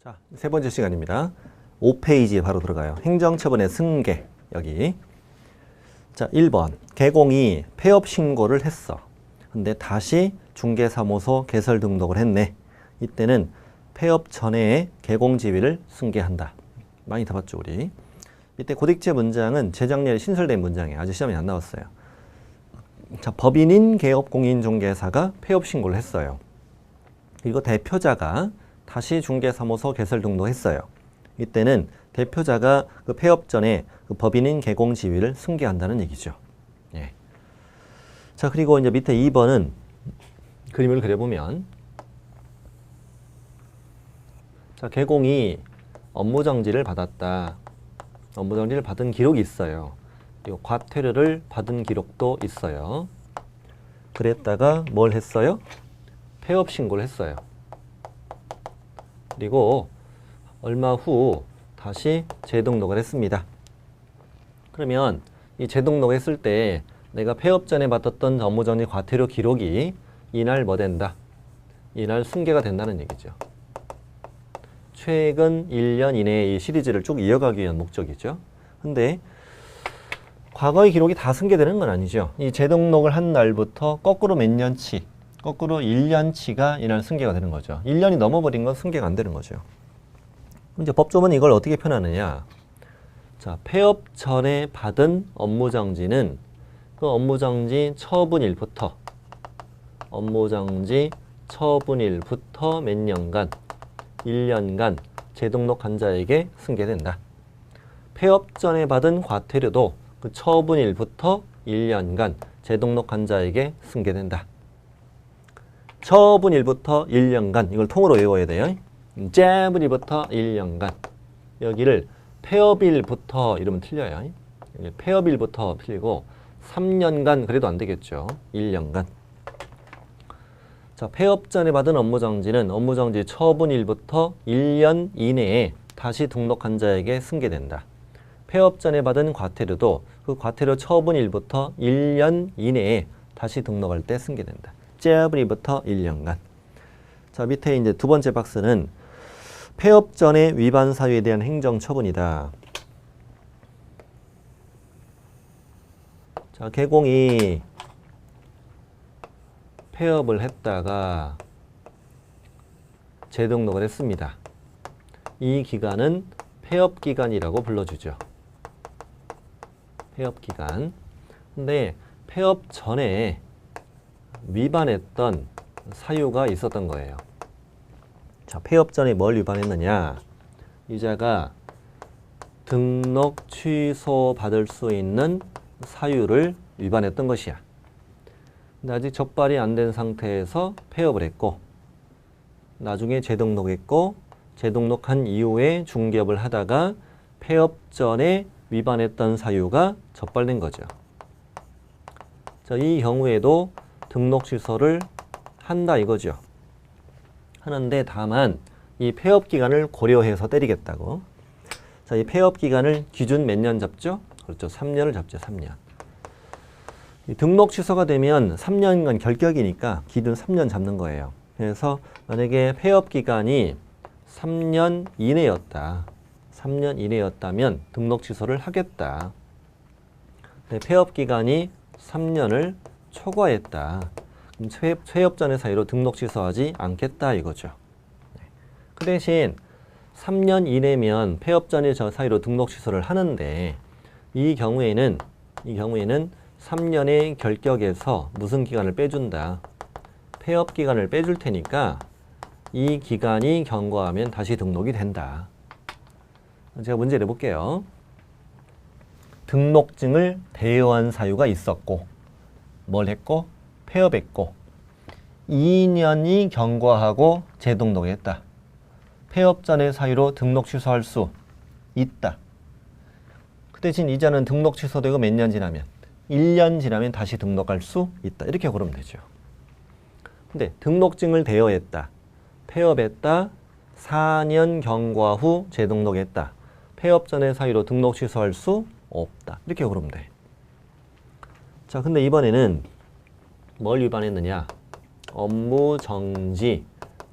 자, 세 번째 시간입니다. 5페이지에 바로 들어가요. 행정처분의 승계, 여기. 자, 1번. 개공이 폐업 신고를 했어. 근데 다시 중개사무소 개설 등록을 했네. 이때는 폐업 전에 개공지위를 승계한다. 많이 들어봤죠, 우리? 이때 고딕제 문장은 재작년에 신설된 문장이에요. 아직 시험에 안 나왔어요. 자, 법인인 개업공인중개사가 폐업 신고를 했어요. 그리고 대표자가 다시 중개사무소 개설 등록했어요. 이때는 대표자가 그 폐업 전에 그 법인인 개공 지위를 승계한다는 얘기죠. 예. 자, 그리고 이제 밑에 2번은 그림을 그려보면, 자, 개공이 업무정지를 받았다. 업무정지를 받은 기록이 있어요. 그리고 과태료를 받은 기록도 있어요. 그랬다가 뭘 했어요? 폐업 신고를 했어요. 그리고 얼마 후 다시 재등록을 했습니다. 그러면 이 재등록을 했을 때 내가 폐업 전에 받았던 업무정지 과태료 기록이 이날 뭐 된다? 이날 승계가 된다는 얘기죠. 최근 1년 이내에 이 시리즈를 쭉 이어가기 위한 목적이죠. 근데 과거의 기록이 다 승계되는 건 아니죠. 이 재등록을 한 날부터 거꾸로 몇 년치, 거꾸로 1년치가 이날 승계가 되는 거죠. 1년이 넘어버린 건 승계가 안 되는 거죠. 이제 법조문은 이걸 어떻게 표현하느냐. 자, 폐업 전에 받은 업무정지는 그 업무정지 처분일부터 몇 년간, 1년간 재등록한 자에게 승계된다. 폐업 전에 받은 과태료도 그 처분일부터 1년간 재등록한 자에게 승계된다. 처분일부터 1년간, 이걸 통으로 외워야 돼요. 처분일부터 1년간. 여기를 폐업일부터 이러면 틀려요. 폐업일부터 틀리고 3년간 그래도 안 되겠죠. 1년간. 자, 폐업 전에 받은 업무정지는 업무정지 처분일부터 1년 이내에 다시 등록한 자에게 승계된다. 폐업 전에 받은 과태료도 그 과태료 처분일부터 1년 이내에 다시 등록할 때 승계된다. 처분일부터 1년간. 자, 밑에 이제 두 번째 박스는 폐업 전에 위반 사유에 대한 행정처분이다. 자, 개공이 폐업을 했다가 재등록을 했습니다. 이 기간은 폐업기간이라고 불러주죠. 폐업기간. 근데 폐업 전에 위반했던 사유가 있었던 거예요. 자, 폐업 전에 뭘 위반했느냐. 이자가 등록 취소 받을 수 있는 사유를 위반했던 것이야. 근데 아직 적발이 안 된 상태에서 폐업을 했고, 나중에 재등록했고, 재등록한 이후에 중개업을 하다가 폐업 전에 위반했던 사유가 적발된 거죠. 자, 이 경우에도 등록 취소를 한다 이거죠. 하는데 다만 이 폐업 기간을 고려해서 때리겠다고. 자, 이 폐업 기간을 기준 몇 년 잡죠? 그렇죠. 3년을 잡죠. 3년. 이 등록 취소가 되면 3년간 결격이니까 기준 3년 잡는 거예요. 그래서 만약에 폐업 기간이 3년 이내였다. 3년 이내였다면 등록 취소를 하겠다. 근데 폐업 기간이 3년을 초과했다. 그럼 폐업 전의 사유로 등록 취소하지 않겠다 이거죠. 그 대신 3년 이내면 폐업 전의 사유로 등록 취소를 하는데 이 경우에는 3년의 결격에서 무슨 기간을 빼준다. 폐업 기간을 빼줄 테니까 이 기간이 경과하면 다시 등록이 된다. 제가 문제를 해볼게요. 등록증을 대여한 사유가 있었고 뭘 했고? 폐업했고 2년이 경과하고 재등록했다. 폐업 전의 사유로 등록 취소할 수 있다. 그 대신 이자는 등록 취소되고 몇 년 지나면 1년 지나면 다시 등록할 수 있다. 이렇게 고르면 되죠. 근데 등록증을 대여했다. 폐업했다. 4년 경과 후 재등록했다. 폐업 전의 사유로 등록 취소할 수 없다. 이렇게 고르면 돼. 자, 근데 이번에는 뭘 위반했느냐? 업무정지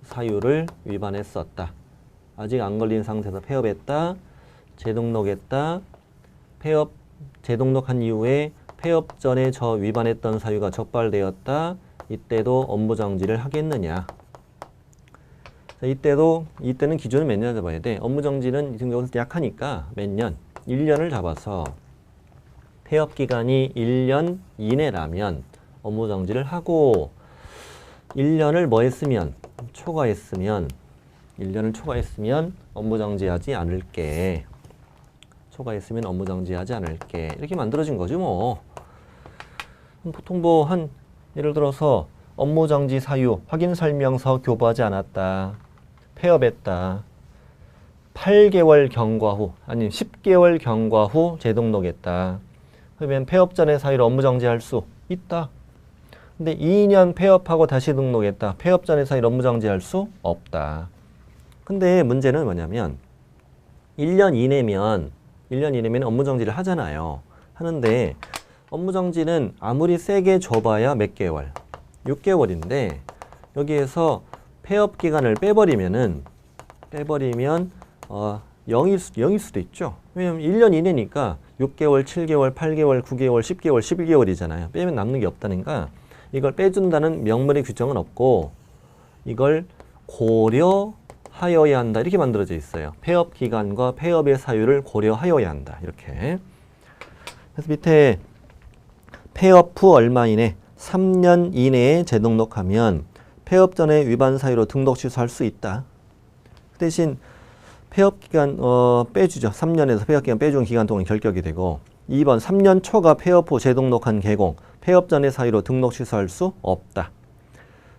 사유를 위반했었다. 아직 안 걸린 상태에서 폐업했다. 재등록했다. 재등록한 이후에 폐업 전에 저 위반했던 사유가 적발되었다. 이때도 업무정지를 하겠느냐. 자, 이때는 기준을 몇 년 잡아야 돼. 업무정지는 지금 여기서 약하니까 몇 년? 1년을 잡아서 폐업 기간이 1년 이내라면 업무정지를 하고 1년을 뭐 했으면? 초과했으면 1년을 초과했으면 업무정지하지 않을게. 초과했으면 업무정지하지 않을게. 이렇게 만들어진 거지 뭐. 보통 뭐 예를 들어서 업무정지 사유 확인설명서 교부하지 않았다. 폐업했다. 8개월 경과 후 아니면 10개월 경과 후 재등록했다. 그러면 폐업 전의 사유로 업무정지할 수 있다. 근데 2년 폐업하고 다시 등록했다. 폐업 전의 사유로 업무정지할 수 없다. 근데 문제는 뭐냐면 1년 이내면 업무정지를 하잖아요. 하는데 업무정지는 아무리 세게 줘봐야 몇 개월? 6개월인데 여기에서 폐업 기간을 빼버리면 0일 수도 있죠. 왜냐면 1년 이내니까 6개월, 7개월, 8개월, 9개월, 10개월, 11개월이잖아요. 빼면 남는 게 없다니까 이걸 빼준다는 명문의 규정은 없고 이걸 고려하여야 한다. 이렇게 만들어져 있어요. 폐업 기간과 폐업의 사유를 고려하여야 한다. 이렇게. 그래서 밑에 폐업 후 얼마 이내 3년 이내에 재등록하면 폐업 전에 위반 사유로 등록 취소할 수 있다. 그 대신 폐업 기간 빼주죠. 3년에서 폐업 기간 빼준 기간 동안 결격이 되고 2번 3년 초과 폐업 후 재등록한 개공 폐업 전의 사유로 등록 취소할 수 없다.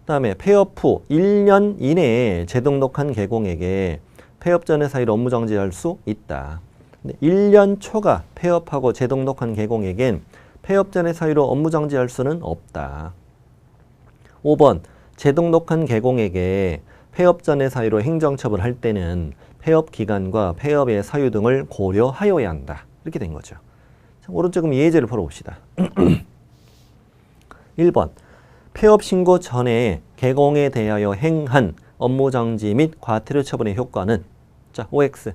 그 다음에 폐업 후 1년 이내에 재등록한 개공에게 폐업 전의 사유로 업무정지할 수 있다. 근데 1년 초과 폐업하고 재등록한 개공에겐 폐업 전의 사유로 업무정지할 수는 없다. 5번 재등록한 개공에게 폐업 전의 사유로 행정처분할 때는 폐업 기간과 폐업의 사유 등을 고려하여야 한다. 이렇게 된 거죠. 자, 오른쪽은 예제를 풀어봅시다. 1번 폐업 신고 전에 개공에 대하여 행한 업무정지 및 과태료 처분의 효과는 자, OX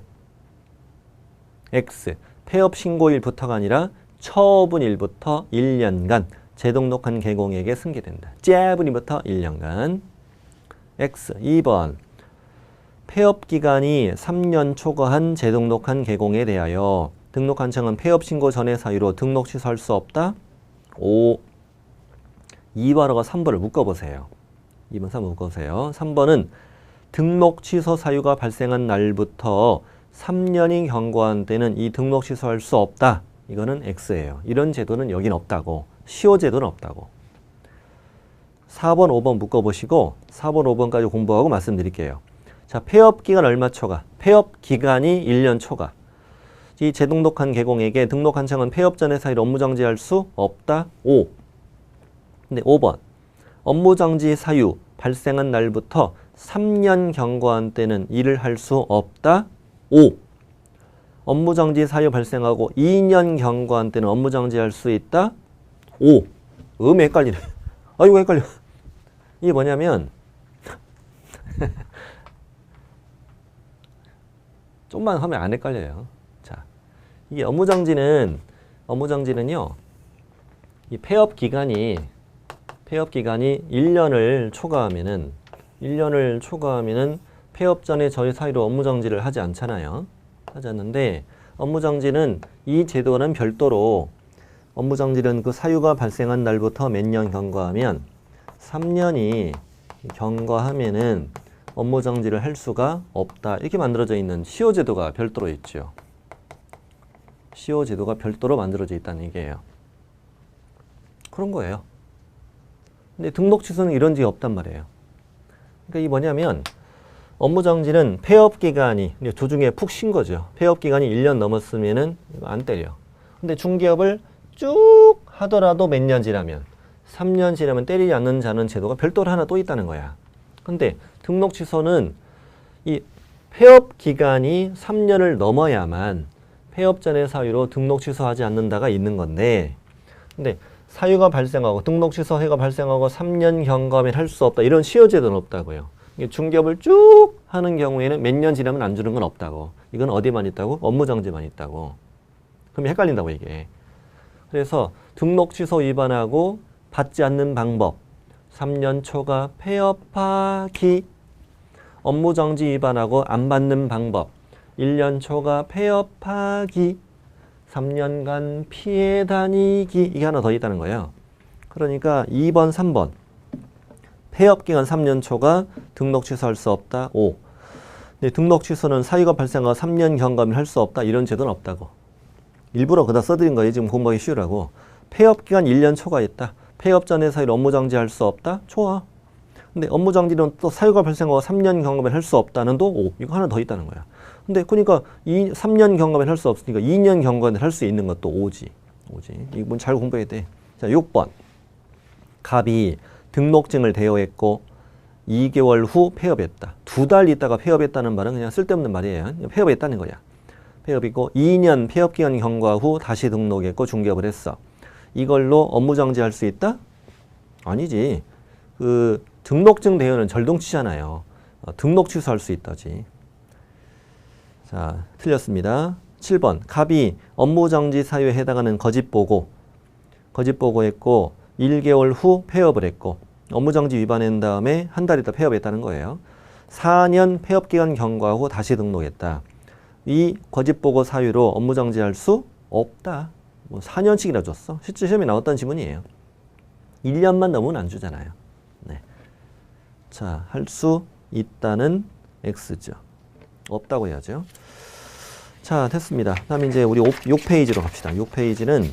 X 폐업 신고일부터가 아니라 처분일부터 1년간 재등록한 개공에게 승계된다. 짧은일부터 1년간. X 2번 폐업 기간이 3년 초과한 재등록한 개공에 대하여 등록한 청은 폐업 신고 전의 사유로 등록 취소할 수 없다. 5. 2번하고 3번을 묶어보세요. 2번, 3번 묶어보세요. 3번은 등록 취소 사유가 발생한 날부터 3년이 경과한 때는 이 등록 취소할 수 없다. 이거는 X예요. 이런 제도는 여긴 없다고. 시효 제도는 없다고. 4번, 5번 묶어보시고 4번, 5번까지 공부하고 말씀드릴게요. 자, 폐업 기간 얼마 초과? 폐업 기간이 1년 초과. 이 재등록한 개공에게 등록한 청은 폐업 전의 사유로 업무정지할 수 없다. 5. 근데 5번. 업무정지 사유 발생한 날부터 3년 경과한 때는 일을 할 수 없다. 5. 업무정지 사유 발생하고 2년 경과한 때는 업무정지할 수 있다. 5. 헷갈리네. 아이고 헷갈려. 이게 뭐냐면 좀만 하면 안 헷갈려요. 자, 이게 업무정지는요. 이 폐업 기간이 1년을 초과하면은 폐업 전에 저희 사유로 업무정지를 하지 않잖아요. 하지 않는데 업무정지는 이 제도는 별도로 업무정지는 그 사유가 발생한 날부터 몇 년 경과하면 3년이 경과하면은 업무정지를 할 수가 없다. 이렇게 만들어져 있는 시효제도가 별도로 있죠. 시효제도가 별도로 만들어져 있다는 얘기예요. 그런 거예요. 근데 등록 취소는 이런 적이 없단 말이에요. 그러니까 이 뭐냐면 업무정지는 폐업 기간이 도중에 푹 쉰 거죠. 폐업 기간이 1년 넘었으면은 안 때려. 근데 중개업을 쭉 하더라도 몇 년 지나면 3년 지나면 때리지 않는 자는 제도가 별도로 하나 또 있다는 거야. 근데 등록 취소는 이 폐업 기간이 3년을 넘어야만 폐업 전의 사유로 등록 취소하지 않는다가 있는 건데 근데 사유가 발생하고 등록 취소가 발생하고 3년 경과면 할 수 없다. 이런 시효제도는 없다고요. 중개업을 쭉 하는 경우에는 몇 년 지나면 안 주는 건 없다고. 이건 어디만 있다고? 업무정지만 있다고. 그럼 헷갈린다고 이게. 그래서 등록 취소 위반하고 받지 않는 방법. 3년 초과 폐업하기. 업무정지 위반하고 안 받는 방법. 1년 초과 폐업하기. 3년간 피해 다니기. 이게 하나 더 있다는 거예요. 그러니까 2번, 3번. 폐업기간 3년 초과 등록 취소할 수 없다. 5. 근데 등록 취소는 사유가 발생하고 3년 경과면 할 수 없다. 이런 제도는 없다고. 일부러 그다 써드린 거예요. 지금 공부하기 쉬우라고. 폐업기간 1년 초과했다. 폐업 전에 사유로 업무정지할 수 없다. 좋아. 근데 업무정지는 또 사유가 발생하고 3년 경과면 할 수 없다는 도 5. 이거 하나 더 있다는 거야. 근데 그러니까 3년 경과면 할 수 없으니까 2년 경과면 할 수 있는 것도 5지. 이건 잘 공부해야 돼. 자, 6번. 갑이 등록증을 대여했고 2개월 후 폐업했다. 2달 있다가 폐업했다는 말은 그냥 쓸데없는 말이에요. 폐업했다는 거야. 폐업이고 2년 폐업기간 경과 후 다시 등록했고 중개업을 했어. 이걸로 업무정지할 수 있다? 아니지. 그 등록증 대여는 절동치잖아요. 등록 취소할 수 있다지. 자, 틀렸습니다. 7번. 갑이 업무정지 사유에 해당하는 거짓보고했고 1개월 후 폐업을 했고 업무정지 위반한 다음에 한 달 있다 폐업했다는 거예요. 4년 폐업기간 경과 후 다시 등록했다. 이 거짓보고 사유로 업무정지할 수 없다. 뭐 4년씩이나 줬어. 실제 시험에 나왔던 지문이에요. 1년만 넘으면 안 주잖아요. 네. 자, 할 수 있다는 X죠. 없다고 해야죠. 자, 됐습니다. 다음 이제 우리 6페이지로 갑시다. 6페이지는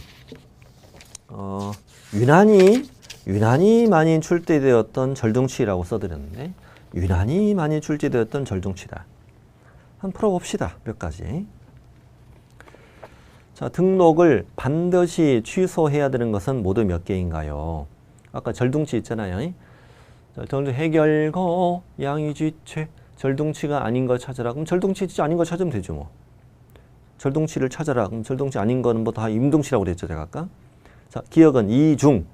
유난히 많이 출제되었던 절등치라고 써드렸는데 유난히 많이 출제되었던 절등치다. 한번 풀어봅시다. 몇 가지. 자, 등록을 반드시 취소해야 되는 것은 모두 몇 개인가요? 아까 절등치 있잖아요. 해결거 양의지체 절등치가 아닌 거 찾아라. 그럼 절등치 아닌 거 찾으면 되죠 뭐. 절등치를 찾아라. 그럼 절등치 아닌 거는 뭐 다 임등치라고 그랬죠 제가 아까. 자, 기억은 이중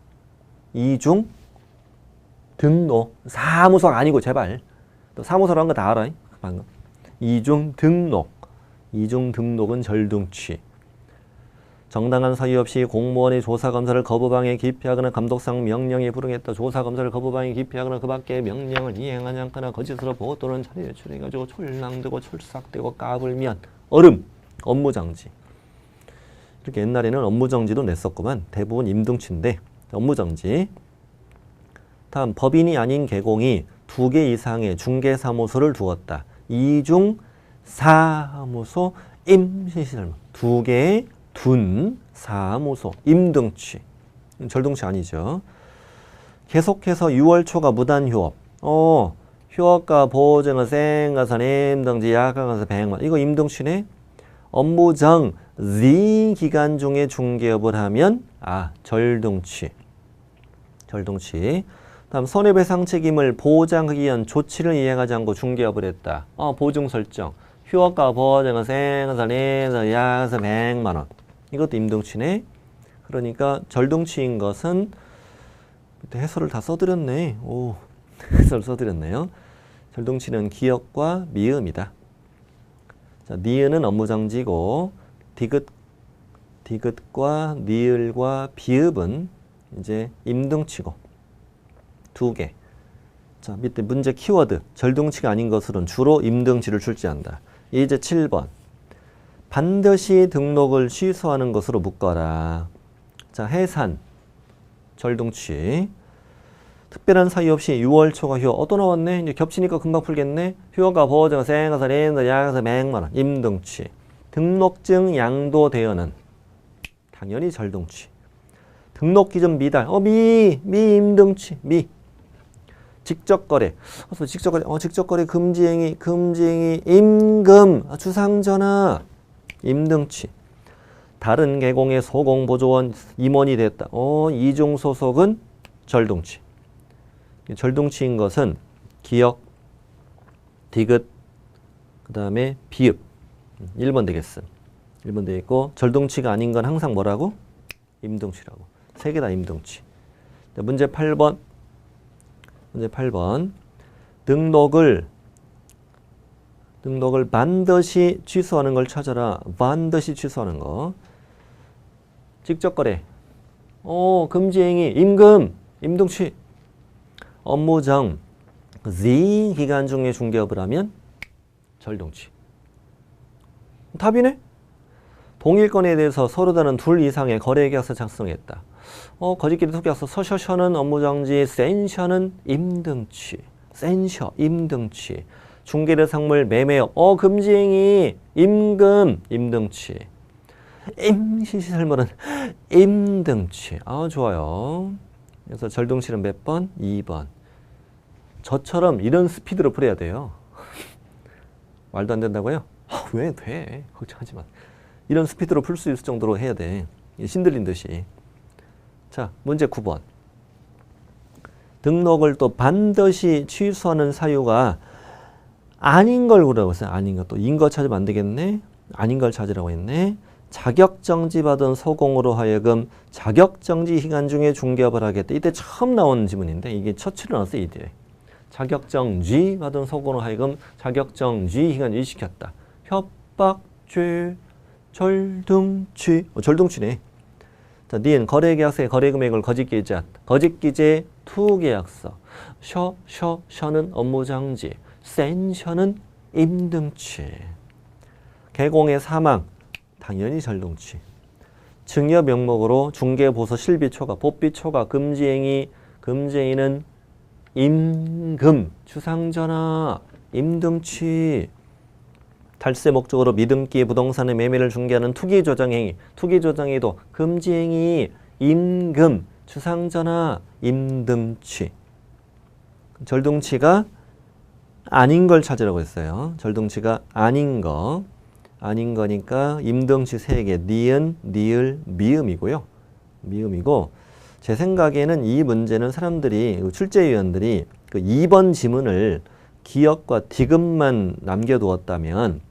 등록 사무소가 아니고 제발 또 사무소라는 거 다 알아 방금. 이중 등록은 절등치. 정당한 사유 없이 공무원의 조사검사를 거부방해 기피하거나 감독상 명령에 불응했다. 조사검사를 거부방해 기피하거나 그 밖에 명령을 이행하지 않거나 거짓으로 보고 또는 자리에 출입해가지고 촐랑대고 출삭되고 까불면 얼음, 업무정지. 이렇게 옛날에는 업무정지도 냈었구만. 대부분 임등치인데 업무정지. 다음 법인이 아닌 개공이 2개 이상의 중개사무소를 두었다. 이중사무소 임시시설 2개의 둔 사무소 임등치. 절등치 아니죠. 계속해서 6월 초가 무단 휴업. 휴업과 보증은 생가선 임등치 약관가서 100만. 이거 임등치네. 업무정지 기간 중에 중개업을 하면 절등치. 다음 손해배상 책임을 보장하기 위한 조치를 이행하지 않고 중개업을 했다. 보증 설정. 휴업과 보증은 생가선 임등치 약관가서 100만 원. 이것도 임등치네. 그러니까 절등치인 것은 해설을 다 써드렸네. 해설 써드렸네요. 절등치는 기역과 미음이다. 자, 니은은 업무정지고 디귿과 니을과 비읍은 이제 임등치고 2개. 자, 밑에 문제 키워드 절등치가 아닌 것으로는 주로 임등치를 출제한다. 이제 7번. 반드시 등록을 취소하는 것으로 묶어라. 자, 해산, 절등치. 특별한 사유 없이 6월 초과 휴업. 또 나왔네. 이제 겹치니까 금방 풀겠네. 휴업과 보증, 생가서, 렌더, 약가서 100만 원. 임등치. 등록증 양도 대여는 당연히 절등치. 등록 기준 미달. 미 임등치. 직접거래. 직접거래 금지행위, 임금, 주상전화. 임등치. 다른 계공의 소공보조원 임원이 됐다. 이중 소속은 절등치. 절등치인 것은 기역, 디귿, 그 다음에 비읍. 1번 되겠음. 1번 되겠고 절등치가 아닌 건 항상 뭐라고? 임등치라고. 3개 다 임등치. 자, 문제 8번. 등록을 등록을 반드시 취소하는 걸 찾아라. 반드시 취소하는 거. 직접거래. 금지행위, 임금, 임등취. 업무정, Z 기간 중에 중개업을 하면 절동치. 답이네? 동일 건에 대해서 서로 다른 둘 이상의 거래계약서 작성했다. 거짓기대 투기약서 서셔셔는 업무정지, 센셔는 임등취. 센셔, 임등취. 중개대 상물 매매업, 금지행위, 임금, 임등취. 임시시설물은 임등취. 좋아요. 그래서 절동치는 몇 번? 2번. 저처럼 이런 스피드로 풀어야 돼요. 말도 안 된다고요? 왜 돼? 걱정하지 마. 이런 스피드로 풀 수 있을 정도로 해야 돼. 신들린 듯이. 자, 문제 9번. 등록을 또 반드시 취소하는 사유가 아닌 걸 고르라고 했어요. 아닌 것. 또 인 거 찾으면 안 되겠네. 아닌 걸 찾으라고 했네. 자격정지 받은 소공으로 하여금 자격정지 기간 중에 중개업을 하겠다. 이때 처음 나온 지문인데 이게 처치로 나왔어요. 이때. 자격정지 받은 소공으로 하여금 자격정지 기간 유지시켰다. 협박죄, 절등취. 절등취네. 자, 니은 거래계약서의 거래금액을 거짓기재, 거짓기재 투계약서. 셔는 업무정지, 센셔는 임등취. 개공의 사망, 당연히 절동치. 증여 명목으로 중개보소 실비초과, 복비초과, 금지행위, 금지행위는 임금, 추상전화, 임등취. 탈세 목적으로 미등기 부동산의 매매를 중개하는 투기조정행위, 투기조정행위도 금지행위, 임금, 추상전화, 임등취. 절동치가 아닌 걸 찾으라고 했어요. 절동치가 아닌 거. 아닌 거니까 임등치 3개, 니은, 니을, 미음이고요. 미음이고 제 생각에는 이 문제는 사람들이, 출제위원들이 그 2번 지문을 기역과 디귿만 남겨두었다면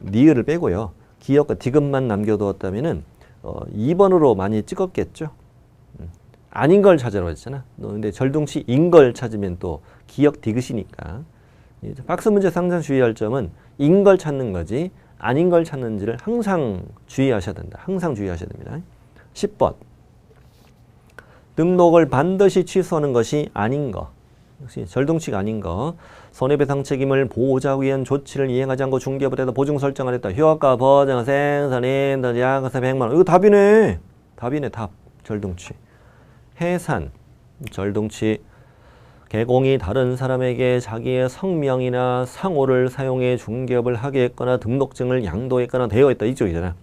니을을 빼고요. 기역과 디귿만 남겨두었다면은 2번으로 많이 찍었겠죠. 아닌 걸 찾으라고 했잖아. 근데 절동치 인 걸 찾으면 또 기역 디귿이니까. 박스 문제 항상 주의할 점은 인 걸 찾는 거지 아닌 걸 찾는지를 항상 주의하셔야 된다. 항상 주의하셔야 됩니다. 10번. 등록을 반드시 취소하는 것이 아닌 거. 역시 절동치가 아닌 거. 손해배상 책임을 보호하기 위한 조치를 이행하지 않고 중개업을 해서 보증 설정을 했다. 효과 보증 생산인 약가서 100만 원. 이거 답이네. 답이네. 답. 절동치. 해산. 절동치. 개공이 다른 사람에게 자기의 성명이나 상호를 사용해 중개업을 하게 했거나 등록증을 양도했거나 되어 있다. 이쪽이잖아.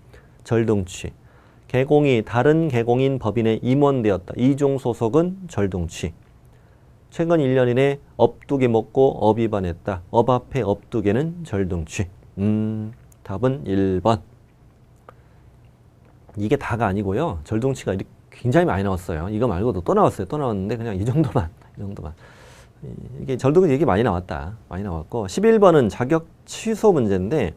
절동치. 개공이 다른 개공인 법인에 임원되었다. 이중 소속은 절동치. 최근 1년 이내 업두개 먹고 업 위반했다. 업 앞에 업두개는 절동치. 답은 1번. 이게 다가 아니고요. 절동치가 굉장히 많이 나왔어요. 이거 말고도 또 나왔어요. 또 나왔는데 그냥 이 정도만. 이게 절동치 얘기 많이 나왔다. 많이 나왔고 11번은 자격 취소 문제인데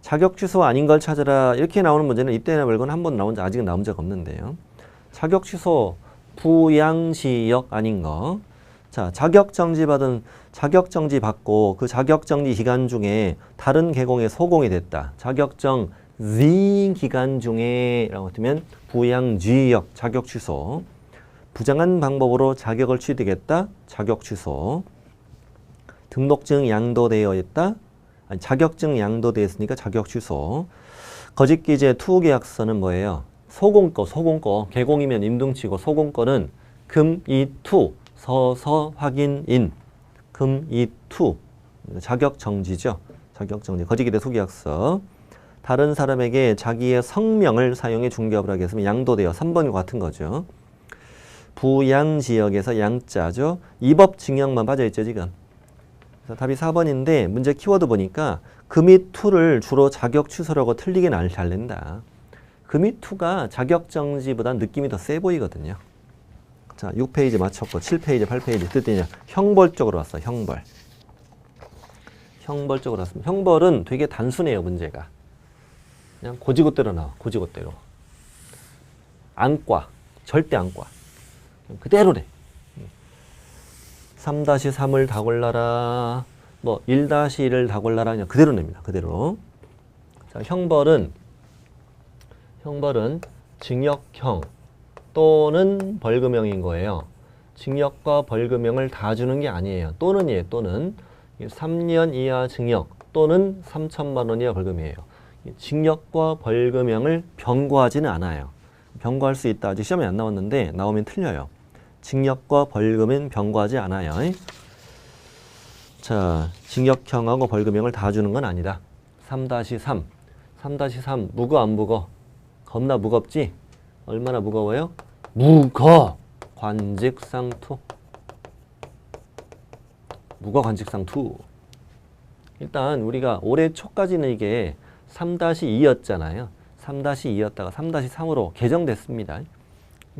자격 취소 아닌 걸 찾아라. 이렇게 나오는 문제는 이때나 말고는 한 번 나온 적 아직은 나온 적 없는데요. 자격 취소 부양시역 아닌 거. 자, 자격정지 받고 그 자격정지 기간 중에 다른 개공에 소공이 됐다. 자격정 Z 기간 중에 라고 하면 부양지역 자격 취소. 부정한 방법으로 자격을 취득했다. 자격 취소. 등록증 양도되어 있다. 아니, 자격증 양도되었으니까 자격 취소. 거짓기재 투계약서는 뭐예요? 소공거. 개공이면 임등치고 소공거는 금이투. 서서 확인인. 금이투. 자격정지죠. 자격정지. 거짓기재 투계약서. 다른 사람에게 자기의 성명을 사용해 중개업을 하게 했으면 양도되어 3번과 같은 거죠. 부양지역에서 양자죠. 이법 증여만 빠져있죠 지금. 그래서 답이 4번인데 문제 키워드 보니까 금이투를 주로 자격 취소라고 틀리게 잘 낸다. 금이투가 자격정지보다 느낌이 더 세 보이거든요. 자, 6페이지 맞췄고 7페이지, 8페이지 뜻이냐 형벌적으로 왔어. 형벌. 형벌적으로 왔습니다. 형벌은 되게 단순해요. 문제가. 그냥 고지고대로 나와. 고지고대로. 안과. 절대 안과. 그대로래. 3-3을 다 골라라. 뭐 1-1을 다 골라라 그냥 그대로 냅니다. 그대로. 자, 형벌은 징역형 또는 벌금형인 거예요. 징역과 벌금형을 다 주는 게 아니에요. 또는이에요. 또는 3년 이하 징역 또는 3천만 원 이하 벌금이에요. 징역과 벌금형을 병고하지는 않아요. 병고할 수 있다. 아직 시험에 안 나왔는데 나오면 틀려요. 징역과 벌금은 병고하지 않아요. 자, 징역형하고 벌금형을 다 주는 건 아니다. 3-3. 3-3 무거 안 무거? 겁나 무겁지? 얼마나 무거워요? 무거! 관직상투. 무거 관직상투. 일단 우리가 올해 초까지는 이게 3-2였잖아요. 3-2였다가 3-3으로 개정됐습니다.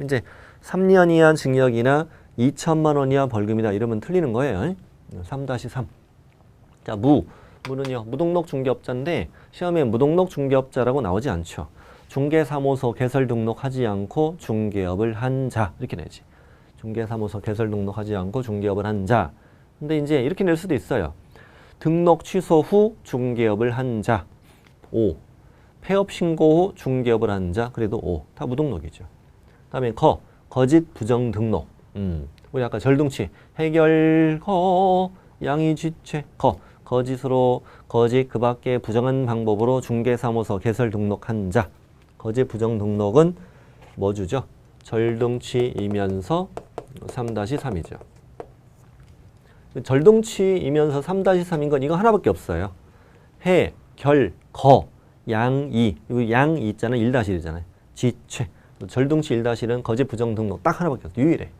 이제 3년 이하 징역이나 2천만 원 이하 벌금이다 이러면 틀리는 거예요. 3-3. 자, 무는요. 무등록 중개업자인데 시험에 무등록 중개업자라고 나오지 않죠. 중개사무소 개설 등록하지 않고 중개업을 한 자 이렇게 내지. 중개사무소 개설 등록하지 않고 중개업을 한 자. 근데 이제 이렇게 낼 수도 있어요. 등록 취소 후 중개업을 한 자. 5. 폐업 신고 후 중개업을 한 자. 그래도 5. 다 무등록이죠. 다음에 거짓 부정 등록. 우리 아까 절등치 해결허 양이쥐체 거짓으로 거짓 그 밖에 부정한 방법으로 중개사무소 개설 등록한 자. 거짓 부정 등록은 뭐 주죠? 절등치이면서 3-3이죠. 절등치이면서 3-3인 건 이거 하나밖에 없어요. 해, 결, 양이. 이거 양이 있잖아요. 1-1이잖아요. 지체. 절등치 1-1은 거짓 부정 등록 딱 하나밖에 없어요. 유일해.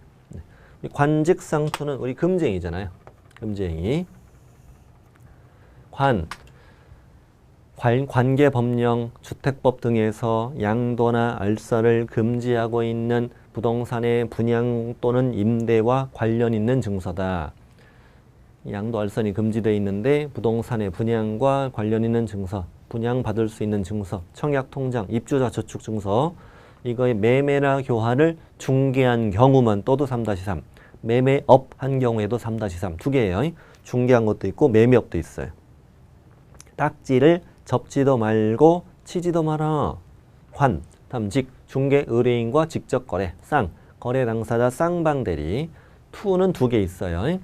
관직상투는 우리 금쟁이잖아요. 금쟁이. 관계법령, 주택법 등에서 양도나 알선을 금지하고 있는 부동산의 분양 또는 임대와 관련 있는 증서다. 양도 알선이 금지되어 있는데 부동산의 분양과 관련 있는 증서, 분양받을 수 있는 증서, 청약통장, 입주자 저축증서, 이거의 매매나 교환을 중개한 경우만 또도 3-3, 매매업 한 경우에도 3-3, 두 개예요. 중개한 것도 있고 매매업도 있어요. 딱지를 접지도 말고 치지도 마라. 다음 중개 의뢰인과 직접 거래, 거래 당사자 쌍방대리. 투는 두 개 있어요.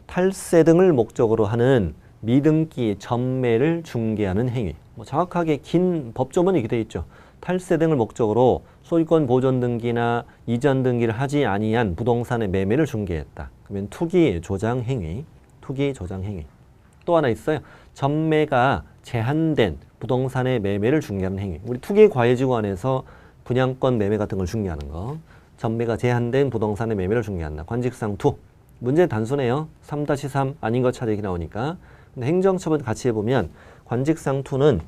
탈세 등을 목적으로 하는 미등기 전매를 중개하는 행위. 뭐 정확하게 긴 법조문이 이렇게 되어 있죠. 탈세 등을 목적으로 소유권 보존 등기나 이전 등기를 하지 아니한 부동산의 매매를 중개했다. 그러면 투기 조장 행위. 또 하나 있어요. 전매가 제한된 부동산의 매매를 중개하는 행위. 우리 투기 과외지구 안에서 분양권 매매 같은 걸 중개하는 거. 전매가 제한된 부동산의 매매를 중개한다. 관직상투. 문제 단순해요. 3-3 아닌 것 찾기 나오니까. 근데 행정처분 같이 해보면 관직상투는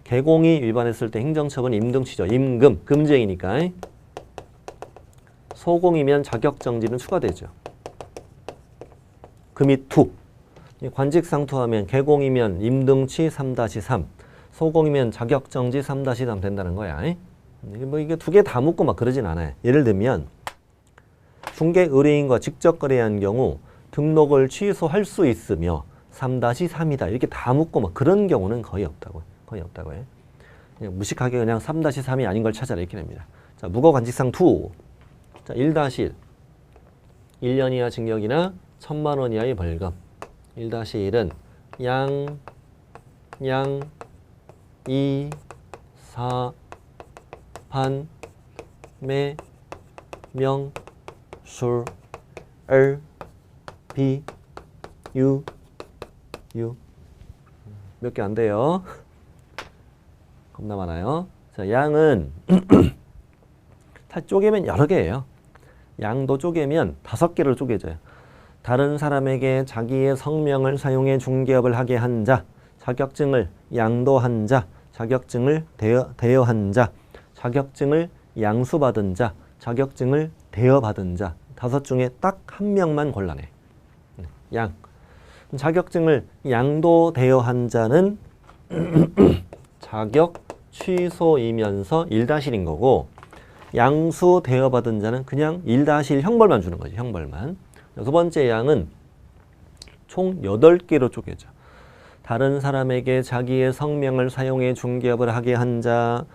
개공이 위반했을 때 행정처분 임등치죠. 임금, 금지행위니까. 소공이면 자격정지는 추가되죠. 금이 투. 관직상투하면 개공이면 임등치 3-3, 소공이면 자격정지 3-3 된다는 거야. 뭐 이게 두 개 다 묶고 막 그러진 않아요. 예를 들면 중개 의뢰인과 직접 거래한 경우 등록을 취소할 수 있으며 3-3이다. 이렇게 다 묶고 막 그런 경우는 거의 없다고요. 그냥 무식하게 그냥 3-3이 아닌 걸 찾아라 이렇게 됩니다. 자, 무거관직상투. 자, 1-1. 1년 이하 징역이나 1,000만 원 이하의 벌금. 1-1은 이, 사, 반, 매, 명, 술, 비, 유. 몇 개 안 돼요. 겁나 많아요. 자, 양은 다 쪼개면 여러 개예요. 양도 쪼개면 5개로 쪼개져요. 다른 사람에게 자기의 성명을 사용해 중개업을 하게 한 자, 자격증을 양도한 자, 자격증을 대여한 자, 자격증을 양수받은 자, 자격증을 대여받은 자. 5 중에 딱 한 명만 골라내. 양. 자격증을 양도 대여한 자는 자격 취소이면서 1-1인 거고, 양수 대여받은 자는 그냥 1-1 형벌만 주는 거지. 형벌만. 두 번째 양은 총 8개로 쪼개져. 다른 사람에게 자기의 성명을 사용해 중개업을 하게 한 자,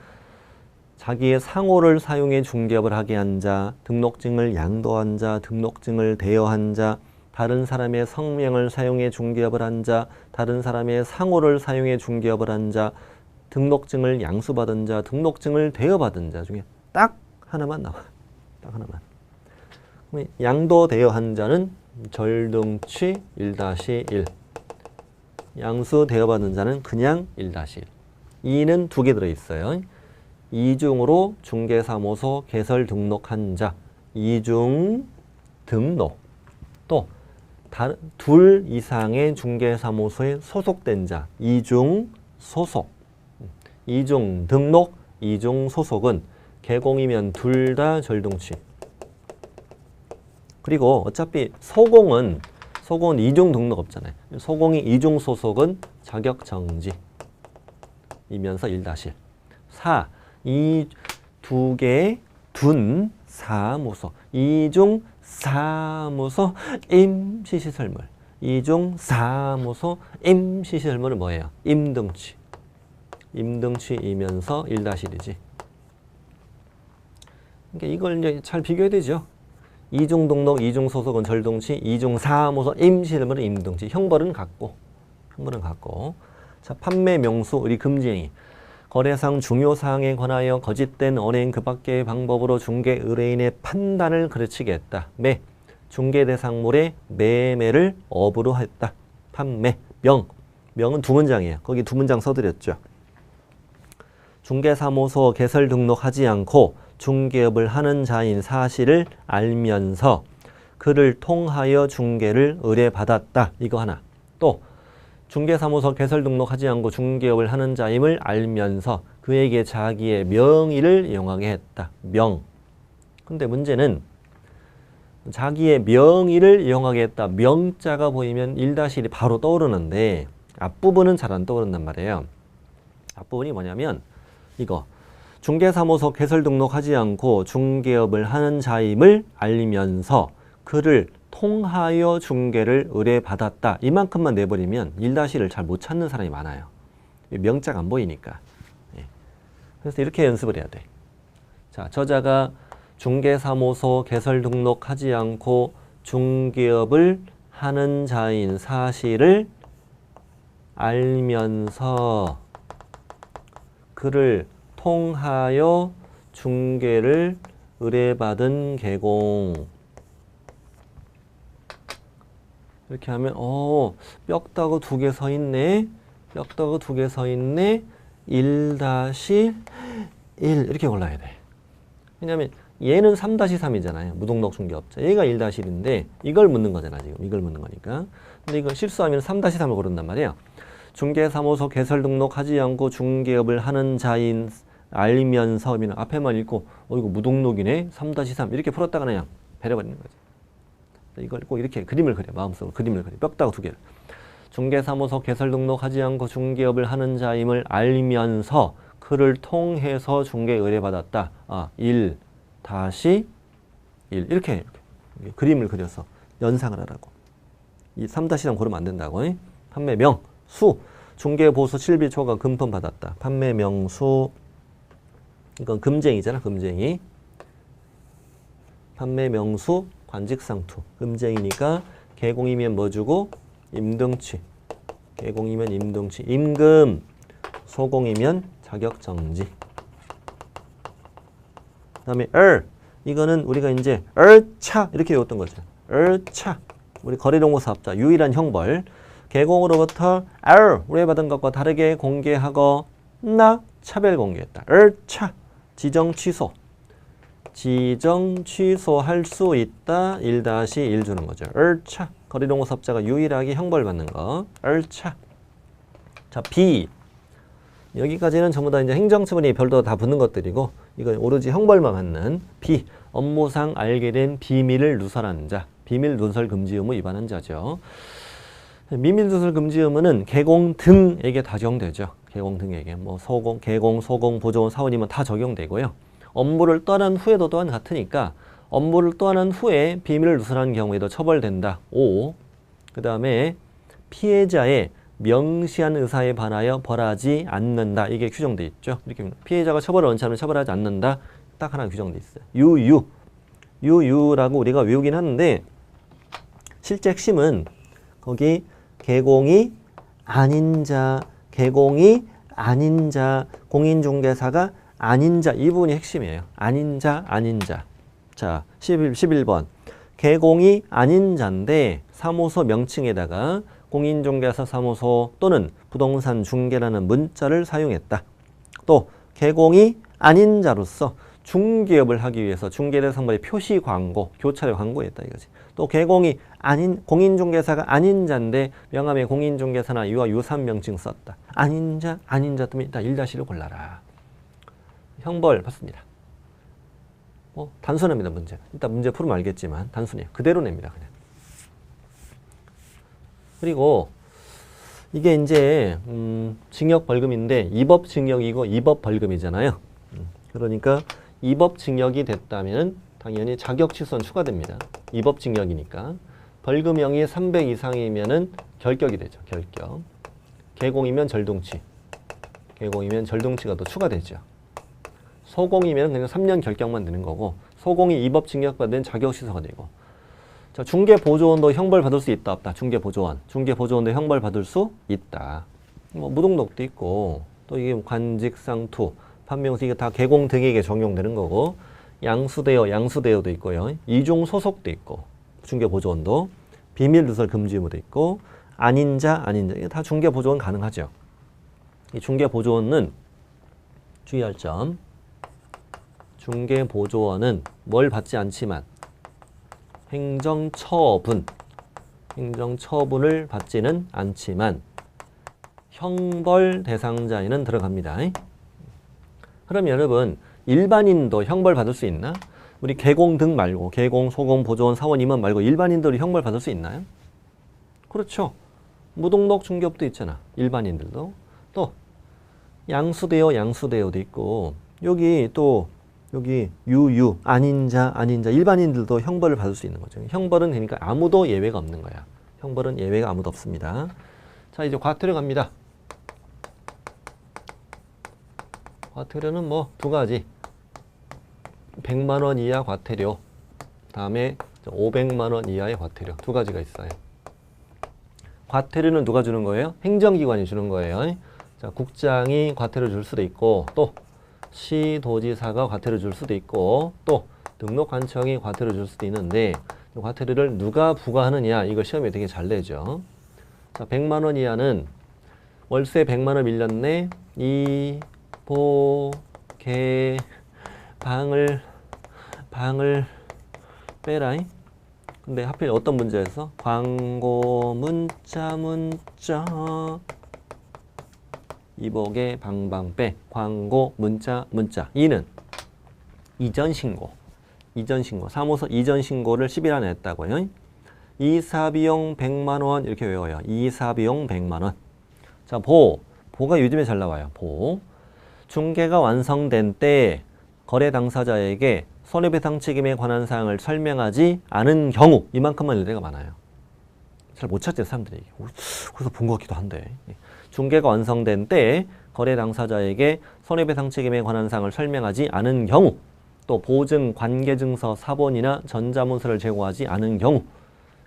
자기의 상호를 사용해 중개업을 하게 한 자, 등록증을 양도한 자, 등록증을 대여한 자, 다른 사람의 성명을 사용해 중개업을 한 자, 다른 사람의 상호를 사용해 중개업을 한 자, 등록증을 양수받은 자, 등록증을 대여받은 자 중에 딱 하나만 나와. 딱 하나만. 양도 대여한 자는 절등치 1-1. 양수 대여받은 자는 그냥 1-1. 2는 2개 들어있어요. 이중으로 중개사무소 개설 등록한 자, 이중 등록. 또 둘 이상의 중개사무소에 소속된 자, 이중 소속. 이중 등록, 이중 소속은 개공이면 둘 다 절등치. 그리고 어차피 소공은 이중 등록 없잖아요. 소공이 이중 소속은 자격 정지. 이면서 1-1. 4. 이 두 개의 둔 사무소. 이중 사무소 임시시설물. 이중 사무소 임시시설물은 뭐예요? 임등치. 임등치이면서 1-1이지. 그러니까 이걸 이제 잘 비교해야 되죠. 이중 등록, 이중 소속은 절등치, 이중 사무소 임시시설물은 임등치. 형벌은 같고. 자, 판매 명수 우리 금지행위. 거래상 중요사항에 관하여 거짓된 언행 그 밖의 방법으로 중개 의뢰인의 판단을 그르치게 했다. 매. 중개 대상물의 매매를 업으로 했다. 판매. 명. 명은 2문장이에요. 거기 2문장 써드렸죠. 중개사무소 개설 등록하지 않고 중개업을 하는 자인 사실을 알면서 그를 통하여 중개를 의뢰받았다. 이거 하나. 또 중개사무소 개설 등록하지 않고 중개업을 하는 자임을 알면서 그에게 자기의 명의를 이용하게 했다. 명. 근데 문제는 자기의 명의를 이용하게 했다. 명자가 보이면 1-1이 바로 떠오르는데 앞부분은 잘 안 떠오른단 말이에요. 앞부분이 뭐냐면 이거. 중개사무소 개설 등록하지 않고 중개업을 하는 자임을 알면서 그를 통하여 중개를 의뢰받았다. 이만큼만 내버리면 1-1을 잘 못 찾는 사람이 많아요. 명자가 안 보이니까. 그래서 이렇게 연습을 해야 돼. 자, 저자가 중개사무소 개설 등록하지 않고 중개업을 하는 자인 사실을 알면서 그를 통하여 중개를 의뢰받은 개공. 이렇게 하면 뼈다구 2개 서 있네. 뼈다구 2개 서 있네. 1-1 이렇게 골라야 돼. 왜냐하면 얘는 3-3이잖아요. 무등록 중개업자. 얘가 1-1인데 이걸 묻는 거잖아. 지금 이걸 묻는 거니까. 근데 이거 실수하면 3-3을 고른단 말이에요. 중개사무소 개설 등록하지 않고 중개업을 하는 자인 알면서 앞에만 읽고 이거 무등록이네. 3-3 이렇게 풀었다가 그냥 배려버리는 거지. 이걸 꼭 이렇게 그림을 그려. 마음속으로 그림을 그려. 뼈다구 2개를. 중개사무소 개설 등록하지 않고 중개업을 하는 자임을 알면서 그를 통해서 중개 의뢰받았다. 1-1 이렇게 그림을 그려서 연상을 하라고. 이 3-3 고르면 안 된다고. 판매명 수. 중개보수 실비초과 금품 받았다. 판매명수. 이건 금쟁이잖아. 금쟁이. 판매명수 관직상투. 금쟁이니까 개공이면 뭐 주고? 임등치. 개공이면 임등치. 임금. 소공이면 자격정지. 그 다음에 이거는 우리가 이제 차 이렇게 외웠던 거죠. 차. 우리 거래동호 사업자 유일한 형벌. 개공으로부터 의뢰받은 것과 다르게 공개하거나 차별 공개했다. 차. 지정 취소. 지정 취소할 수 있다. 1-1 주는 거죠. 차. 거래동호 사업자가 유일하게 형벌받는 거. 차. 자, B. 여기까지는 전부 다 이제 행정처분이 별도 다 붙는 것들이고, 이건 오로지 형벌만 받는 B. 업무상 알게 된 비밀을 누설한 자. 비밀 누설 금지 의무 위반한 자죠. 비밀 누설 금지 의무는 개공 등에게 다 적용되죠. 개공 등에게. 뭐 소공, 개공, 소공, 보조원, 사원이면 다 적용되고요. 업무를 떠난 후에도 또한 같으니까 업무를 떠난 후에 비밀을 누설한 경우에도 처벌된다. 5. 그 다음에 피해자의 명시한 의사에 반하여 벌하지 않는다. 이게 규정돼 있죠. 이렇게 피해자가 처벌을 원치 않으면 처벌하지 않는다. 딱 하나 규정돼 있어요. 유유라고 우리가 외우긴 하는데 실제 핵심은 거기 개공이 아닌 자, 공인중개사가 아닌 자, 이 부분이 핵심이에요. 아닌 자. 자, 11번. 개공이 아닌 자인데 사무소 명칭에다가 공인중개사 사무소 또는 부동산 중개라는 문자를 사용했다. 또 개공이 아닌 자로서 중개업을 하기 위해서 중개대상물의 표시 광고, 교차로 광고했다 이거지. 또 개공이 아닌 공인중개사가 아닌 자인데 명함에 공인중개사나 유아 유산 명칭 썼다. 아닌 자 때문에 일단 1-1을 골라라. 형벌 받습니다. 단순합니다, 문제. 일단 문제 풀으면 알겠지만 단순해요. 그대로 냅니다, 그냥. 그리고 이게 이제 징역 벌금인데 이법 징역이고 이법 벌금이잖아요. 그러니까 이법 징역이 됐다면 당연히 자격 취소는 추가됩니다. 이법 징역이니까. 벌금형이 300 이상이면은 결격이 되죠. 결격. 개공이면 절동치. 절동치가 더 추가되죠. 소공이면 그냥 3년 결격만 되는 거고 소공이 이법 징역받은 자격 취소가 되고. 자, 중개보조원도 형벌 받을 수 있다 없다. 중개보조원도 형벌 받을 수 있다. 무등록도 있고 또 이게 관직상투, 판명수 이게 다 개공 등에게 적용되는 거고 양수대여도 있고요. 이중 소속도 있고 중개보조원도 비밀누설 금지 의무도 있고 아닌 자 이게 다 중개보조원 가능하죠. 이 중개보조원은 주의할 점. 중개보조원은 뭘 받지 않지만 행정처분을 받지는 않지만 형벌 대상자에는 들어갑니다. 그럼 여러분 일반인도 형벌 받을 수 있나? 우리 개공 등 말고 개공, 소공, 보조원, 사원, 임원 말고 일반인들이 형벌 받을 수 있나요? 그렇죠. 무등록 중개업도 있잖아. 일반인들도. 또 양수대여도 있고 여기 유유 아닌 자 일반인들도 형벌을 받을 수 있는 거죠. 형벌은 그러니까 아무도 예외가 없는 거야. 형벌은 예외가 아무도 없습니다. 자, 이제 과태료 갑니다. 과태료는 뭐 두 가지. 100만 원 이하 과태료, 다음에 500만 원 이하의 과태료 두 가지가 있어요. 과태료는 누가 주는 거예요? 행정기관이 주는 거예요. 자, 국장이 과태료 줄 수도 있고 또 시도지사가 과태료 줄 수도 있고 또 등록관청이 과태료 줄 수도 있는데 과태료를 누가 부과하느냐 이거 시험에 되게 잘 내죠. 자, 100만 원 이하는 월세 100만 원 밀렸네. 방을 빼라. 근데 하필 어떤 문제에서 광고 문자 이복의 방방빼 광고 문자 이는 이전 신고 사무소 이전 신고를 10일 안에 했다고요. 이사비용 100만 원 이렇게 외워요. 이사비용 100만 원. 자, 보가 요즘에 잘 나와요. 중개가 완성된 때 거래 당사자에게 손해배상 책임에 관한 사항을 설명하지 않은 경우 이만큼만 일대가 많아요. 잘 못 찾죠, 사람들이. 그래서 본 것 같기도 한데. 중개가 완성된 때 거래 당사자에게 손해배상 책임에 관한 사항을 설명하지 않은 경우 또 보증, 관계증서, 사본이나 전자문서를 제공하지 않은 경우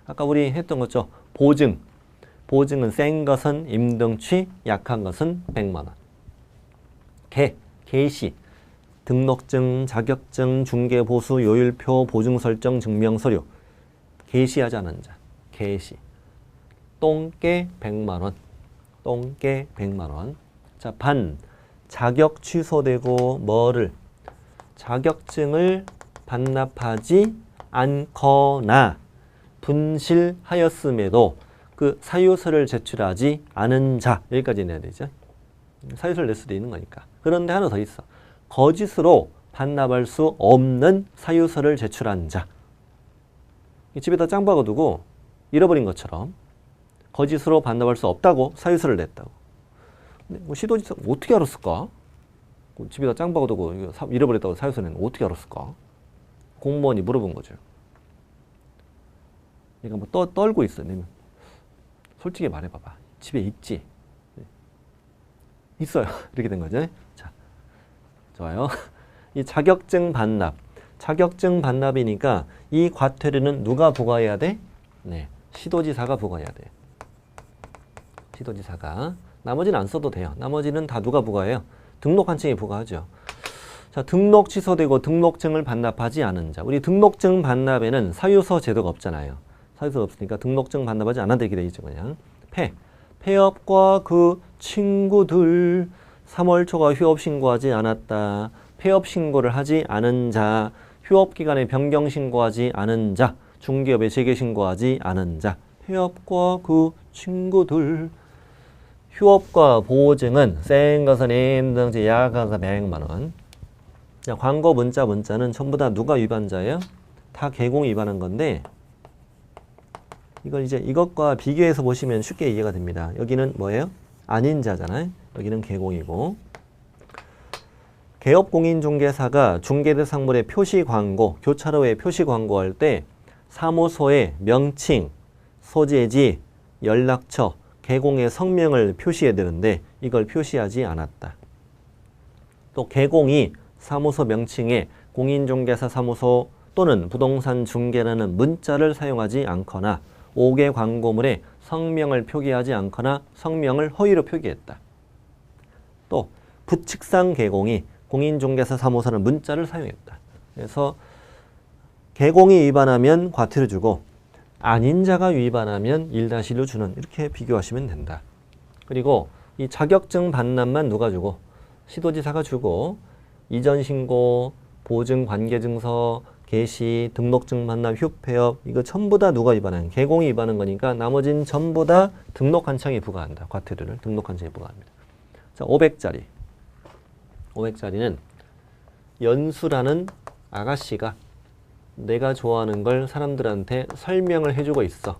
아까 우리 했던 거죠. 보증은 센 것은 임등치, 약한 것은 100만 원. 개시, 등록증, 자격증, 중개보수, 요율표, 보증설정, 증명서류 개시하지 않은 자. 개시. 똥개 100만 원. 자, 자격 취소되고 자격증을 반납하지 않거나 분실하였음에도 그 사유서를 제출하지 않은 자. 여기까지 내야 되죠. 사유서를 낼 수도 있는 거니까. 그런데 하나 더 있어. 거짓으로 반납할 수 없는 사유서를 제출한 자. 집에다 짱 박아두고 잃어버린 것처럼 거짓으로 반납할 수 없다고 사유서를 냈다고. 근데 시도지사 어떻게 알았을까? 집에다 짱 박아두고 잃어버렸다고 사유서 낸 어떻게 알았을까? 공무원이 물어본 거죠. 그러니까 떨고 있어요. 솔직히 말해봐봐. 집에 있지? 있어요. 이렇게 된 거죠. 자, 좋아요. 이 자격증 반납. 자격증 반납이니까 이 과태료는 누가 부과해야 돼? 네, 시도지사가 부과해야 돼. 시도지사가. 나머지는 안 써도 돼요. 나머지는 다 누가 부과해요? 등록한청이 부과하죠. 자, 등록 취소되고 등록증을 반납하지 않은 자. 우리 등록증 반납에는 사유서 제도가 없잖아요. 사유서 없으니까 등록증 반납하지 않아도 되게 돼 있죠. 그냥. 폐업과 그 친구들 3월 초과 휴업 신고하지 않았다. 폐업 신고를 하지 않은 자. 휴업 기간에 변경 신고하지 않은 자. 중개업에 재개 신고하지 않은 자. 폐업과 그 친구들. 휴업과 보증은 생가선 임등지 야가사 100만 원. 자, 광고 문자는 전부 다 누가 위반자예요? 다 개공 위반한 건데 이걸 이제 이것과 비교해서 보시면 쉽게 이해가 됩니다. 여기는 뭐예요? 아닌 자잖아요. 여기는 개공이고. 개업공인중개사가 중개대상물의 표시 광고, 교차로에 표시 광고할 때 사무소의 명칭, 소재지, 연락처, 개공의 성명을 표시해야 되는데 이걸 표시하지 않았다. 또 개공이 사무소 명칭에 공인중개사 사무소 또는 부동산 중개라는 문자를 사용하지 않거나 5개 광고물에 성명을 표기하지 않거나 성명을 허위로 표기했다. 또 부칙상 개공이 공인중개사 사무소는 문자를 사용했다. 그래서 개공이 위반하면 과태료 주고 아닌 자가 위반하면 1-1로 주는 이렇게 비교하시면 된다. 그리고 이 자격증 반납만 누가 주고 시도지사가 주고 이전 신고, 보증 관계증서, 개시, 등록증 반납, 휴폐업 이거 전부 다 누가 위반하는 개공이 위반한 거니까 나머지는 전부 다 등록한청이 부과한다. 과태료를 등록한청이 부과합니다. 자, 500짜리. 500짜리는 연수라는 아가씨가 내가 좋아하는 걸 사람들한테 설명을 해주고 있어.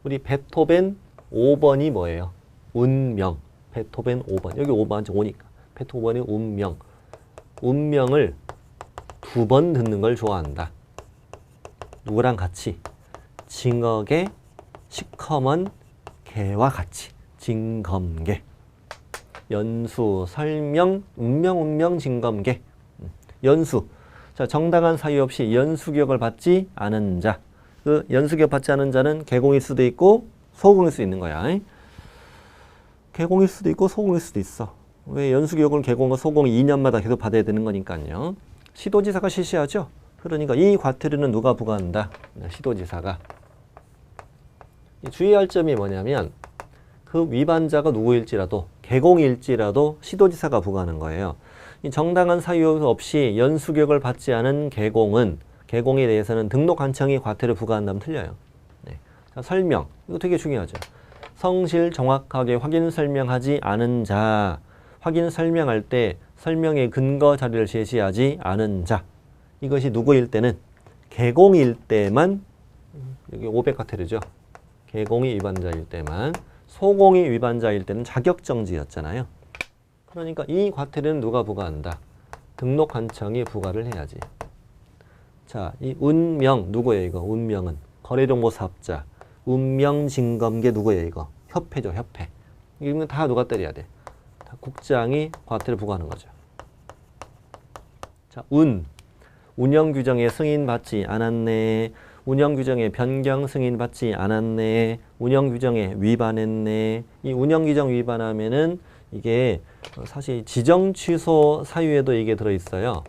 우리 베토벤 5번이 뭐예요? 운명. 베토벤 5번. 여기 5번, 5니까. 베토벤이 운명. 운명을 2번 듣는 걸 좋아한다. 누구랑 같이? 징역의 시커먼 개와 같이. 징검개. 연수, 설명, 운명, 징검개. 연수. 자, 정당한 사유 없이 연수교육을 받지 않은 자. 그 연수교육 받지 않은 자는 개공일 수도 있고 소공일 수도 있는 거야. 개공일 수도 있고 소공일 수도 있어. 왜 연수교육을 개공과 소공 2년마다 계속 받아야 되는 거니까요. 시도지사가 실시하죠. 그러니까 이 과태료는 누가 부과한다? 시도지사가. 주의할 점이 뭐냐면 그 위반자가 누구일지라도 개공일지라도 시도지사가 부과하는 거예요. 이 정당한 사유 없이 연수교육을 받지 않은 개공에 대해서는 등록한청이 과태료 부과한다면 틀려요. 네. 자, 설명. 이거 되게 중요하죠. 성실 정확하게 확인 설명하지 않은 자. 확인 설명할 때 설명의 근거 자료를 제시하지 않은 자. 이것이 누구일 때는 개공일 때만 여기 500 과태료죠. 개공이 위반자일 때만. 소공이 위반자일 때는 자격정지였잖아요. 그러니까 이 과태료는 누가 부과한다? 등록한청이 부과를 해야지. 자, 이 운명 누구예요 이거? 운명은 거래정보사업자. 운명징검계 누구예요 이거? 협회죠, 협회. 이건 다 누가 때려야 돼? 다 국장이 과태료 부과하는 거죠. 자, 운영규정에 승인받지 않았네. 운영규정에 변경 승인받지 않았네. 운영규정에 위반했네. 이 운영규정 위반하면은 이게 사실 지정 취소 사유에도 이게 들어있어요.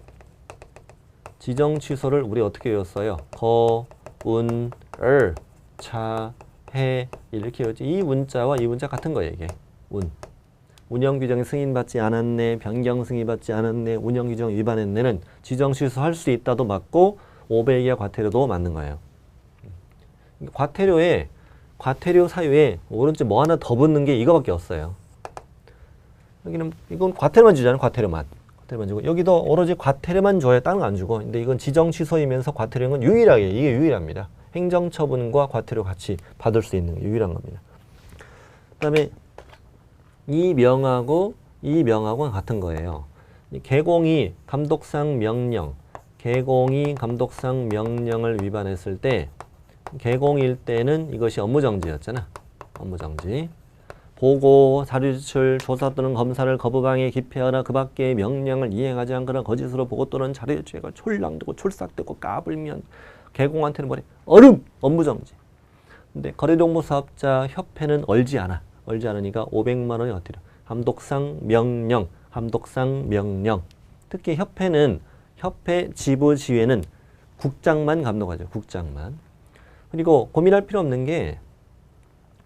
지정 취소를 우리 어떻게 외웠어요? 거, 운, 을, 차, 해 이렇게 외웠지. 이 문자와 이 문자 같은 거예요. 이게 운영규정에 승인받지 않았네. 변경 승인받지 않았네. 운영규정 위반했네는 지정 취소할 수 있다도 맞고 500 이하 과태료도 맞는 거예요. 과태료 사유에 오른쪽 뭐 하나 더 붙는 게 이거밖에 없어요. 여기는 이건 과태료만 주잖아요. 과태료만 주고 여기도 오로지 과태료만 줘요. 다른 거 안 주고. 근데 이건 지정 취소이면서 과태료는 유일하게 이게 유일합니다. 행정처분과 과태료 같이 받을 수 있는 게 유일한 겁니다. 그다음에 이 명하고 이 명하고는 같은 거예요. 개공이 감독상 명령을 위반했을 때 개공일 때는 이것이 업무정지였잖아. 업무정지. 보고, 자료 제출, 조사 또는 검사를 거부방해 기피하거나 그 밖의 명령을 이행하지 않거나 거짓으로 보고 또는 자료 제출가 촐랑대고 촐싹대고 까불면 개공한테는 뭐래? 얼음! 업무정지. 근데 거래정보 사업자 협회는 얼지 않아. 얼지 않으니까 500만 원이 어때요? 감독상 명령, 감독상 명령. 특히 협회는 협회 지부 지회는 국장만 감독하죠. 국장만. 그리고 고민할 필요 없는 게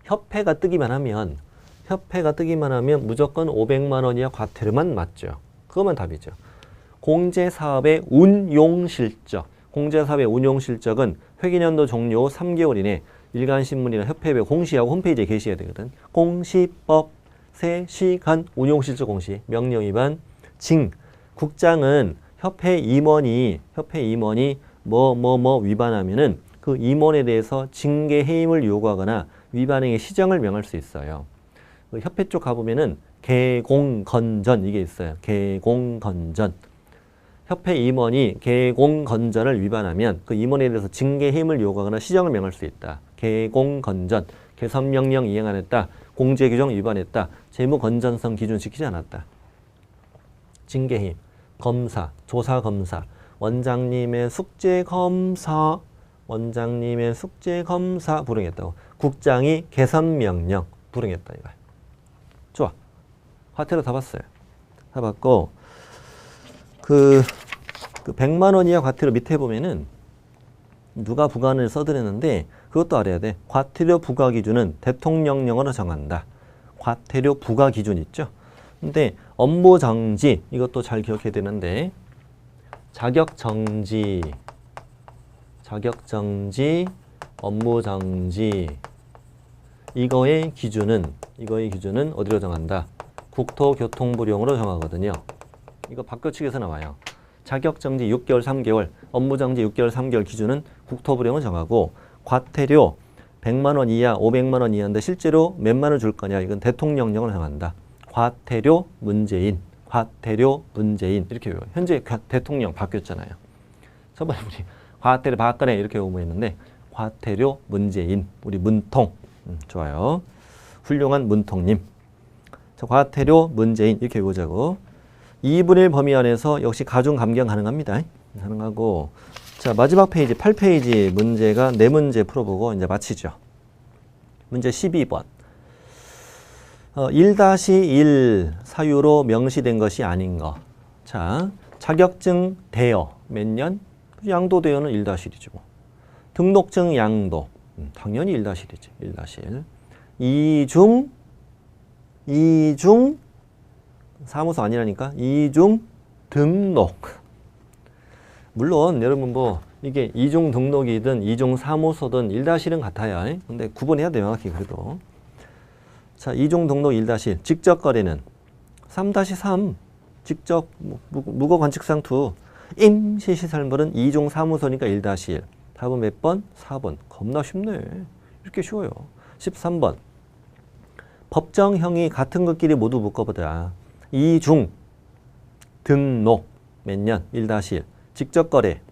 협회가 뜨기만 하면 무조건 500만 원 이하 과태료만 맞죠. 그것만 답이죠. 공제사업의 운용실적. 공제사업의 운용실적은 회계년도 종료 3개월 이내 일간신문이나 협회에 공시하고 홈페이지에 게시해야 되거든. 공시법, 세시간, 운용실적 공시, 명령 위반, 징. 국장은 협회 임원이 뭐 위반하면은 그 임원에 대해서 징계 해임을 요구하거나 위반행위 시정을 명할 수 있어요. 그 협회 쪽 가보면은 개공건전 이게 있어요. 개공건전. 협회 임원이 개공건전을 위반하면 그 임원에 대해서 징계 해임을 요구하거나 시정을 명할 수 있다. 개공건전, 개선명령 이행 안 했다. 공제규정 위반했다. 재무건전성 기준 지키지 않았다. 징계해임, 검사, 조사검사, 원장님의 숙제검사 불응했다고. 국장이 개선명령 불응했다 이거야. 좋아. 과태료 다 봤어요. 다 봤고 그 100만 원 이하 과태료 밑에 보면은 누가 부과를 써드렸는데 그것도 알아야 돼. 과태료 부과 기준은 대통령령으로 정한다. 과태료 부과 기준 있죠. 근데 업무 정지 이것도 잘 기억해야 되는데 자격 정지, 업무 정지 이거의 기준은 어디로 정한다? 국토교통부령으로 정하거든요. 이거 박교 측에서 나와요. 자격정지 6개월, 3개월, 업무정지 6개월, 3개월 기준은 국토부령을 정하고 과태료 100만 원 이하, 500만 원 이하인데 실제로 몇만 원 줄 거냐? 이건 대통령령을 정한다. 과태료 문재인 이렇게 외워요. 현재 대통령 바뀌었잖아요. 저번에 우리 과태료 박근혜 이렇게 외우했는데 과태료 문재인, 우리 문통 좋아요. 훌륭한 문통님. 자, 과태료 문재인 이렇게 외우자고. 2분의 1 범위 안에서 역시 가중 감경 가능합니다. 가능하고. 자, 마지막 페이지 8페이지 문제가 4문제 풀어보고 이제 마치죠. 문제 12번. 1-1 사유로 명시된 것이 아닌 거. 자, 자격증 대여 몇 년? 양도대여는 1-1이죠. 등록증 양도 당연히 1-1이지. 1-1. 이중 사무소 아니라니까. 이중 등록. 물론 여러분 뭐 이게 이중 등록이든 이중 사무소든 1-1은 같아요. 근데 구분해야 돼요. 명확히 그래도. 자, 이중 등록 1-1. 직접 거래는 3-3. 직접 무거 관측상 투. 임시시설물은 이중 사무소니까 1-1. 답은 몇 번? 4번. 겁나 쉽네. 이렇게 쉬워요. 13번. 법정형이 같은 것끼리 모두 묶어보자. 이중 등록 몇 년? 1-1. 직접 거래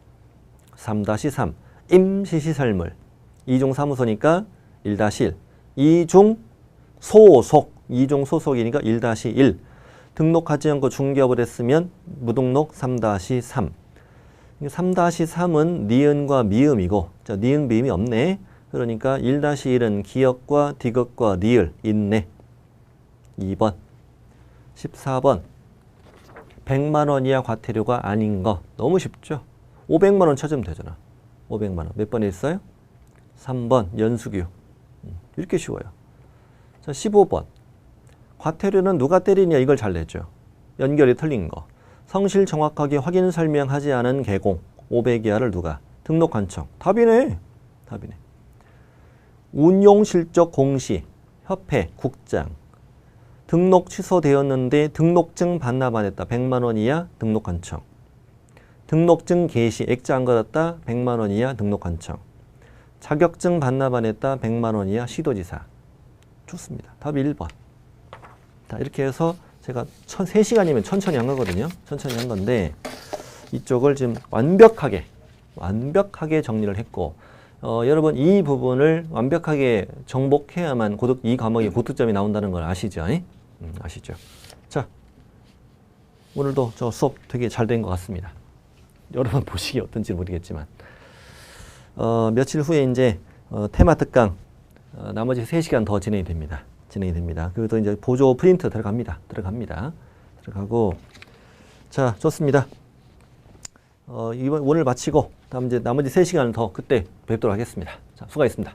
3-3. 임시시설물 이중 사무소니까 1-1. 이중 소속이니까 1-1. 등록하지 않고 중개업을 했으면 무등록 3-3. 3-3은 니은과 미음이고, 자, 니은 미음이 없네. 그러니까 1-1은 기역과 디귿과 리을 있네. 2번. 14번. 100만 원 이하 과태료가 아닌 거. 너무 쉽죠? 500만 원 찾으면 되잖아. 500만 원. 몇 번에 있어요? 3번. 연수규. 이렇게 쉬워요. 자, 15번. 과태료는 누가 때리냐 이걸 잘 냈죠. 연결이 틀린 거. 성실 정확하게 확인 설명하지 않은 개공. 500 이하를 누가? 등록관청. 답이네. 운용실적 공시. 협회, 국장. 등록 취소되었는데 등록증 반납 안 했다. 100만 원 이하 등록관청. 등록증 개시 액자 안 걸었다. 100만 원 이하 등록관청. 자격증 반납 안 했다. 100만 원 이하 시도지사. 좋습니다. 답이 1번. 자, 이렇게 해서 제가 3시간이면 천천히 한 거거든요. 천천히 한 건데 이쪽을 지금 완벽하게 정리를 했고 여러분 이 부분을 완벽하게 정복해야만 이 과목에 고득점이 나온다는 걸 아시죠? 아시죠? 자, 오늘도 저 수업 되게 잘 된 것 같습니다. 여러분 보시기 어떤지 모르겠지만 며칠 후에 이제 테마 특강 나머지 3시간 더 진행이 됩니다. 그리고 이제 보조 프린트 들어갑니다. 들어가고 자, 좋습니다. 오늘 마치고 다음 이제 나머지 3시간을 더 그때 뵙도록 하겠습니다. 자, 수고하셨습니다.